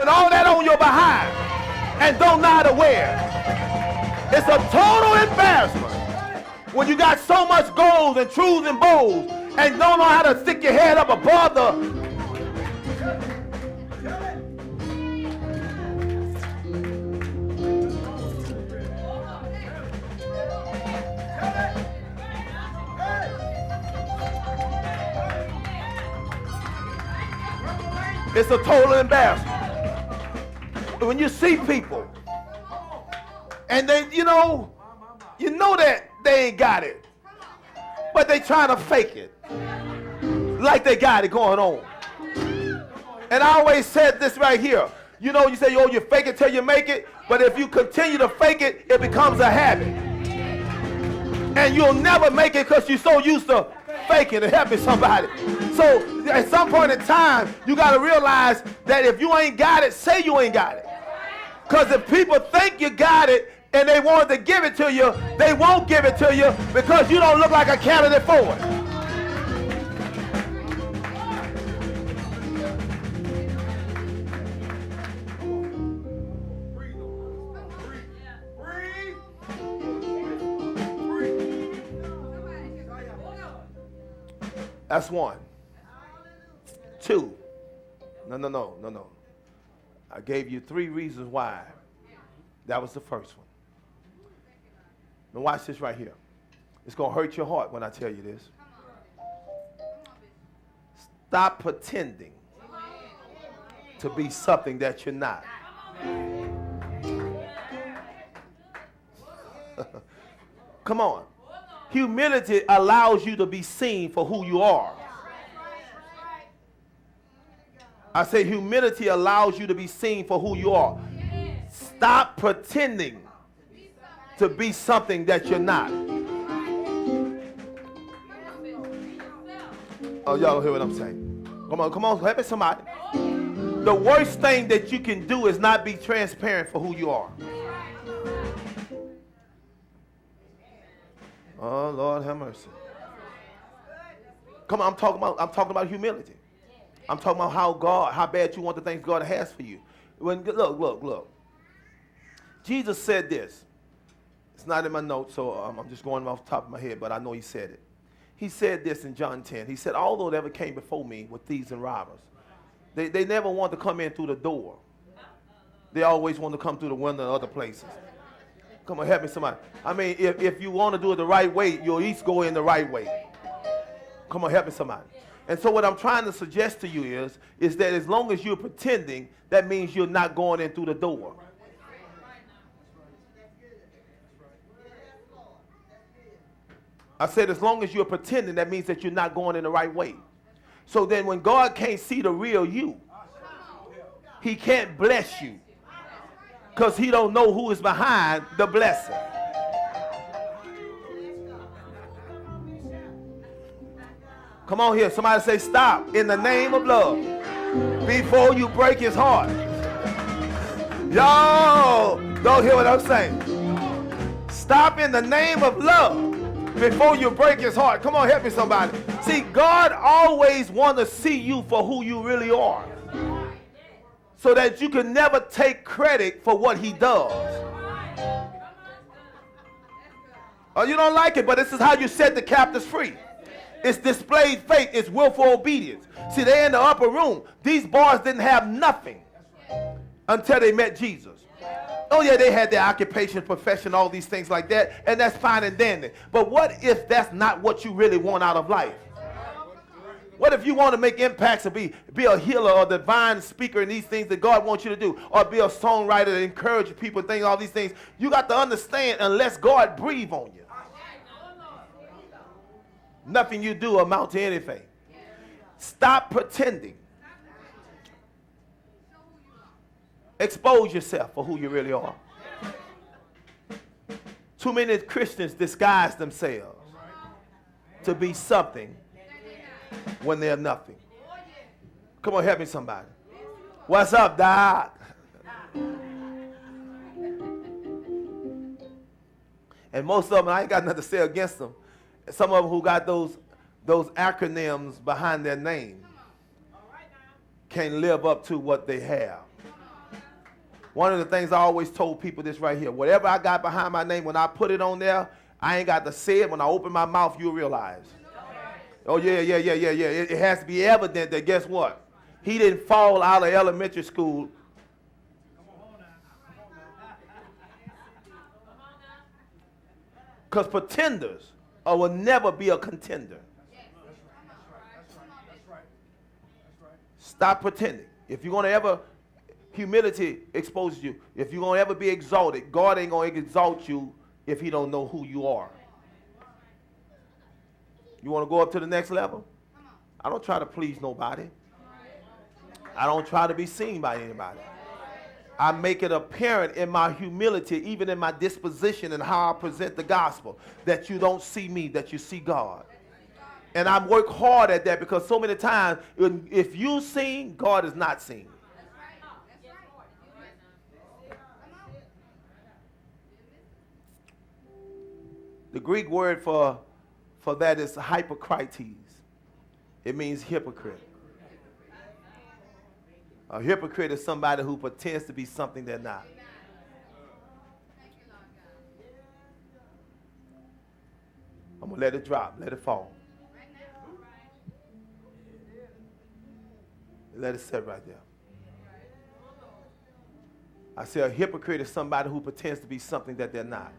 And all that on your behind and don't know how to wear. It's a total embarrassment when you got so much gold and truths and bowls and don't know how to stick your head up above the... It's a total embarrassment. When you see people and they, you know that they ain't got it, but they trying to fake it like they got it going on. And I always said this right here. You know, you say, oh, you fake it till you make it, but if you continue to fake it, it becomes a habit. And you'll never make it because you're so used to faking and helping somebody. So at some point in time, you got to realize that if you ain't got it, say you ain't got it. Because if people think you got it and they want to give it to you, they won't give it to you because you don't look like a candidate for it. That's one. Two. No. I gave you 3 reasons why. That was the first one. Now watch this right here. It's going to hurt your heart when I tell you this. Stop pretending to be something that you're not. Come on. Humility allows you to be seen for who you are. I say humility allows you to be seen for who you are. Stop pretending to be something that you're not. Oh, y'all don't hear what I'm saying. Come on, help me somebody. The worst thing that you can do is not be transparent for who you are. Oh, Lord have mercy. Come on, I'm talking about humility. I'm talking about how bad you want the things God has for you. Look. Jesus said this. It's not in my notes, so I'm just going off the top of my head, but I know he said it. He said this in John 10. He said, although they ever came before me with thieves and robbers, they never wanted to come in through the door. They always want to come through the window and other places. Come on, help me somebody. I mean, if you want to do it the right way, you'll at least go in the right way. Come on, help me somebody. And so what I'm trying to suggest to you is that as long as you're pretending, that means you're not going in through the door. I said as long as you're pretending, that means that you're not going in the right way. So then when God can't see the real you, he can't bless you because he don't know who is behind the blessing. Come on here. Somebody say stop in the name of love before you break his heart. Y'all don't hear what I'm saying. Stop in the name of love before you break his heart. Come on, help me somebody. See, God always wants to see you for who you really are, so that you can never take credit for what he does. Oh, you don't like it, but this is how you set the captives free. It's displayed faith. It's willful obedience. See, they're in the upper room. These boys didn't have nothing until they met Jesus. Oh, yeah, they had their occupation, profession, all these things like that, and that's fine and dandy. But what if that's not what you really want out of life? What if you want to make impacts or be a healer or divine speaker and these things that God wants you to do, or be a songwriter that encourages people, things, all these things? You got to understand, unless God breathe on you, nothing you do amount to anything. Stop pretending. Expose yourself for who you really are. Too many Christians disguise themselves to be something when they're nothing. Come on, help me somebody. What's up, Doc? And most of them, I ain't got nothing to say against them. Some of them who got those acronyms behind their name can't live up to what they have. One of the things I always told people this right here. Whatever I got behind my name, when I put it on there, I ain't got to say it. When I open my mouth, you'll realize. Oh, yeah. It has to be evident that guess what? He didn't fall out of elementary school. Because pretenders will never be a contender. Stop pretending. If you're going to ever, humility exposes you. If you're going to ever be exalted, God ain't going to exalt you if he don't know who you are. You want to go up to the next level? I don't try to please nobody. I don't try to be seen by anybody. I make it apparent in my humility, even in my disposition and how I present the gospel, that you don't see me, that you see God. And I work hard at that because so many times, if you seen, God is not seen. The Greek word for that is hypocrites. It means hypocrite. A hypocrite is somebody who pretends to be something they're not. I'm going to let it drop. Let it fall. Let it sit right there. I say a hypocrite is somebody who pretends to be something that they're not.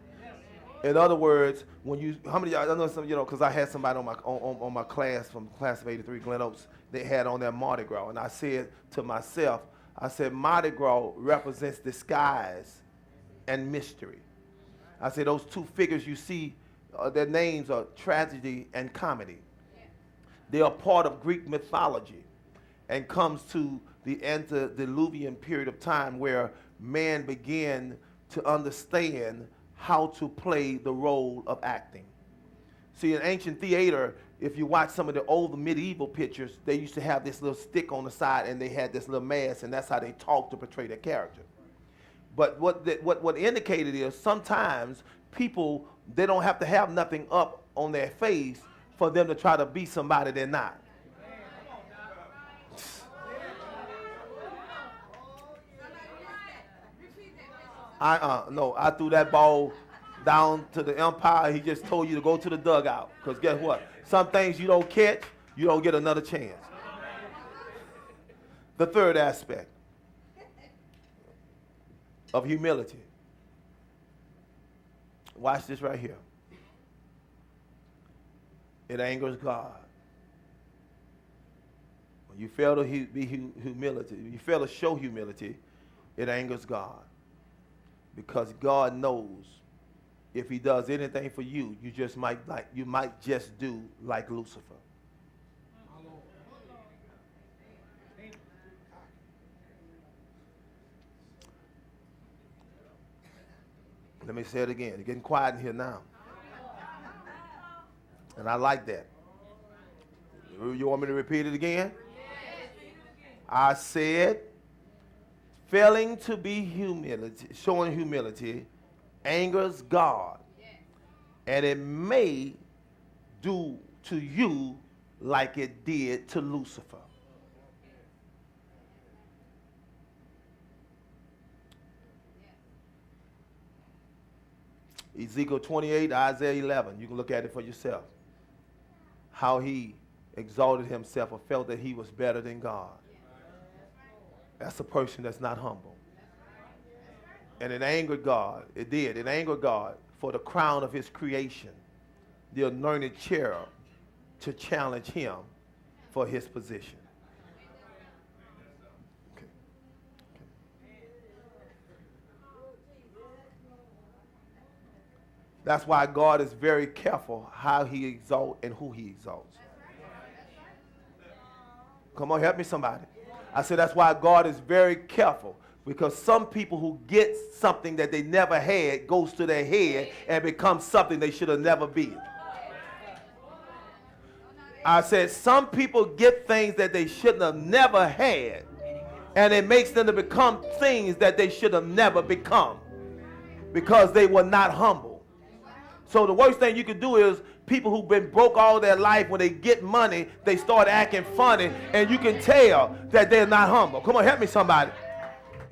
In other words, when you, how many of y'all, I know some, because I had somebody on my class from class of 83, Glen Oaks, they had on their Mardi Gras. And I said to myself, I said, Mardi Gras represents disguise and mystery. I said, those two figures you see, their names are tragedy and comedy. They are part of Greek mythology and comes to the antediluvian period of time where man began to understand how to play the role of acting. See, in ancient theater, if you watch some of the old medieval pictures, they used to have this little stick on the side and they had this little mask, and that's how they talked to portray their character. But what indicated is sometimes people, they don't have to have nothing up on their face for them to try to be somebody they're not. No, I threw that ball down to the umpire. He just told you to go to the dugout. Because guess what? Some things you don't catch, you don't get another chance. The third aspect of humility. Watch this right here. It angers God. When you fail to be humility, you fail to show humility, it angers God. Because God knows if he does anything for you, you might just do like Lucifer. Let me say it again. You're getting quiet in here now. And I like that. You want me to repeat it again? I said, failing to be showing humility angers God, and it may do to you like it did to Lucifer. Ezekiel 28, Isaiah 11. You can look at it for yourself. How he exalted himself or felt that he was better than God. That's a person that's not humble. And it angered God. It did. It angered God for the crown of his creation, the anointed cherub, to challenge him for his position. Okay. That's why God is very careful how he exalts and who he exalts. Come on, help me somebody. I said that's why God is very careful, because some people who get something that they never had goes to their head and becomes something they should have never been. I said some people get things that they shouldn't have never had, and it makes them to become things that they should have never become because they were not humble. So the worst thing you can do is people who've been broke all their life, when they get money, they start acting funny, and you can tell that they're not humble. Come on, help me somebody.